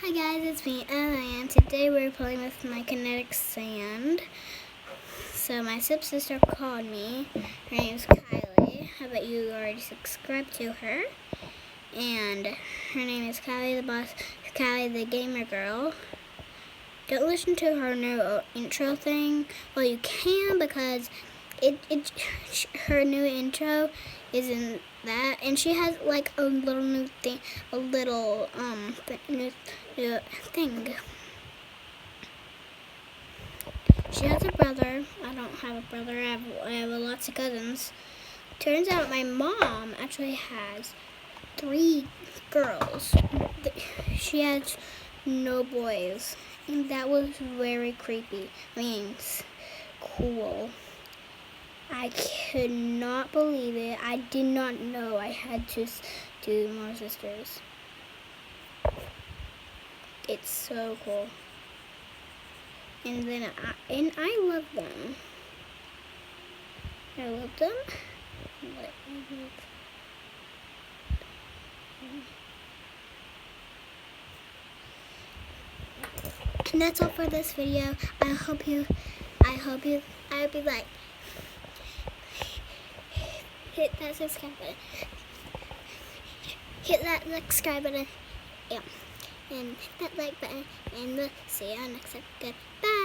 Hi guys, it's me Emma, and today we're playing with my kinetic sand. So my stepsister called me. Her name's Kylie. I bet you already subscribed to her. And her name is Kylie the Boss, Kylie the Gamer Girl. Don't listen to her new intro thing. Well, you can because her new intro isn't that, and she has like a little new thing, new thing. She has a brother. I don't have a brother. I have lots of cousins. Turns out my mom actually has 3 girls. She has no boys, and that was very creepy. I mean, cool. I could not believe it. I did not know I had to do more sisters. It's so cool. And then I love them. I love them. And that's all for this video. I hope you like, hit that subscribe button. Hit that subscribe button. Yeah. And hit that like button. And we'll see you on next episode. Goodbye.